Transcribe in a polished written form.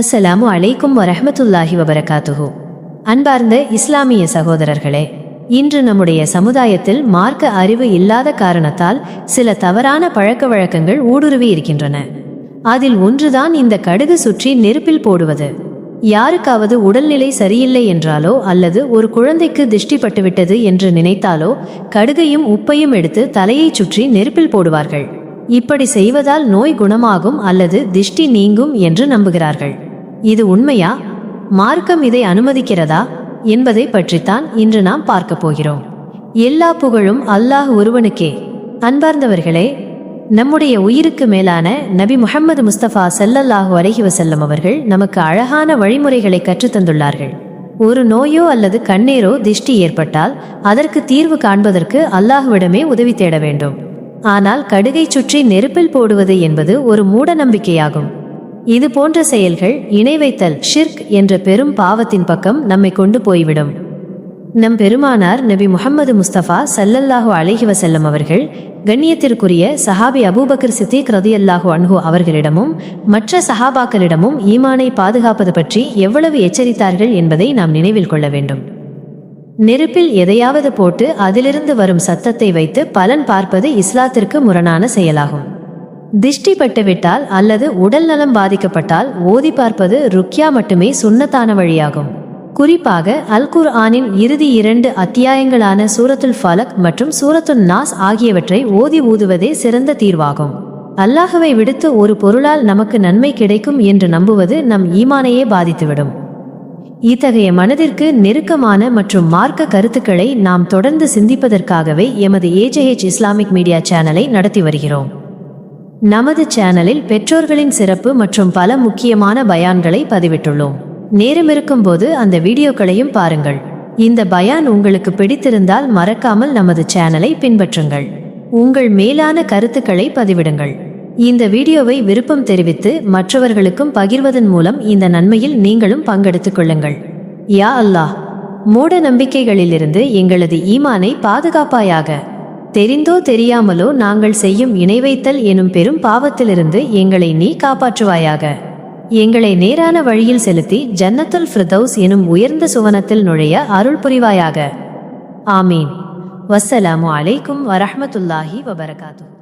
அஸ்ஸலாமு அலைக்கும் வரஹ்மத்துல்லாஹி வபரகாத்துஹு. அன்பார்ந்த இஸ்லாமிய சகோதரர்களே, இன்று நம்முடைய சமுதாயத்தில் மார்க்க அறிவு இல்லாத காரணத்தால் சில தவறான பழக்க வழக்கங்கள் ஊடுருவி இருக்கின்றன. அதில் ஒன்றுதான் இந்த கடுகு சுற்றி நெருப்பில் போடுவது. யாருக்காவது உடல்நிலை சரியில்லை என்றாலோ அல்லது ஒரு குழந்தைக்கு திஷ்டி பட்டுவிட்டது என்று நினைத்தாலோ கடுகையும் உப்பையும் எடுத்து தலையை சுற்றி நெருப்பில் போடுவார்கள். இப்படி செய்வதால் நோய் குணமாகும் அல்லது திஷ்டி நீங்கும் என்று நம்புகிறார்கள். இது உண்மையா? மார்க்கம் இதை அனுமதிக்கிறதா என்பதை பற்றித்தான் இன்று நாம் பார்க்க போகிறோம். எல்லா புகழும் அல்லாஹ் ஒருவனுக்கே. அன்பார்ந்தவர்களே, நம்முடைய உயிருக்கு மேலான நபி முஹம்மது முஸ்தபா ஸல்லல்லாஹு அலைஹி வஸல்லம் அவர்கள் நமக்கு அழகான வழிமுறைகளை கற்றுத்தந்துள்ளார்கள். ஒரு நோயோ அல்லது கண்ணீரோ திஷ்டி ஏற்பட்டால் அதற்கு தீர்வு காண்பதற்கு அல்லாஹ்விடமே உதவி தேட வேண்டும். ஆனால் கடுகை சுற்றி நெருப்பில் போடுவது என்பது ஒரு மூட நம்பிக்கையாகும். இது போன்ற செயல்கள் இணை வைத்தல், ஷிர்க் என்ற பெரும் பாவத்தின் பக்கம் நம்மை கொண்டு போய்விடும். நம் பெருமானார் நபி முஹம்மது முஸ்தபா ஸல்லல்லாஹு அலைஹி வஸல்லம் அவர்கள் கண்ணியத்திற்குரிய சஹாபி அபூபக்கர் சித்திக் ரலியல்லாஹு அன்ஹு அவர்களிடமும் மற்ற சஹாபாக்களிடமும் ஈமானை பாதுகாப்பது பற்றி எவ்வளவு எச்சரித்தார்கள் என்பதை நாம் நினைவில் கொள்ள வேண்டும். நெருப்பில் எதையாவது போட்டு அதிலிருந்து வரும் சத்தத்தை வைத்து பலன் பார்ப்பது இஸ்லாத்திற்கு முரணான செயலாகும். திஷ்டி பட்டுவிட்டால் அல்லது உடல் நலம் பாதிக்கப்பட்டால் ஓதி பார்ப்பது ருக்யா மட்டுமே சுன்னத்தான வழியாகும். குறிப்பாக அல் குர்ஆனின் இறுதி 2 அத்தியாயங்களான சூரத்துல் ஃபலக் மற்றும் சூரத்துல் நாஸ் ஆகியவற்றை ஓதி ஊதுவதே சிறந்த தீர்வாகும். அல்லாஹ்வை விடுத்து ஒரு பொருளால் நமக்கு நன்மை கிடைக்கும் என்று நம்புவது நம் ஈமானையே பாதித்துவிடும். இத்தகைய மனதிற்கு நெருக்கமான மற்றும் மார்க்க கருத்துக்களை நாம் தொடர்ந்து சிந்திப்பதற்காகவே எமது ஏஜேஹெச் இஸ்லாமிக் மீடியா சேனலை நடத்தி வருகிறோம். நமது சேனலில் பெற்றோர்களின் சிறப்பு மற்றும் பல முக்கியமான பயான்களை பதிவிட்டுள்ளோம். நேரமிருக்கும் போது அந்த வீடியோக்களையும் பாருங்கள். இந்த பயான் உங்களுக்கு பிடித்திருந்தால் மறக்காமல் நமது சேனலை பின்பற்றுங்கள். உங்கள் மேலான கருத்துக்களை பதிவிடுங்கள். இந்த வீடியோவை விருப்பம் தெரிவித்து மற்றவர்களுக்கும் பகிர்வதன் மூலம் இந்த நன்மையில் நீங்களும் பங்கெடுத்துக் கொள்ளுங்கள். யா அல்லாஹ், மூட நம்பிக்கைகளிலிருந்து எங்களது ஈமானை பாதுகாப்பாயாக. தெரிந்தோ தெரியாமலோ நாங்கள் செய்யும் இணை வைத்தல் எனும் பெரும் பாவத்திலிருந்து எங்களை நீ காப்பாற்றுவாயாக. எங்களை நேரான வழியில் செலுத்தி ஜன்னத்துல் ஃபிர்தௌஸ் எனும் உயர்ந்த சுவனத்தில் நுழைய அருள் புரிவாயாக. ஆமீன். வஸ்ஸலாமு அலைக்கும் வரஹ்மத்துல்லாஹி வபரகாத்துஹு.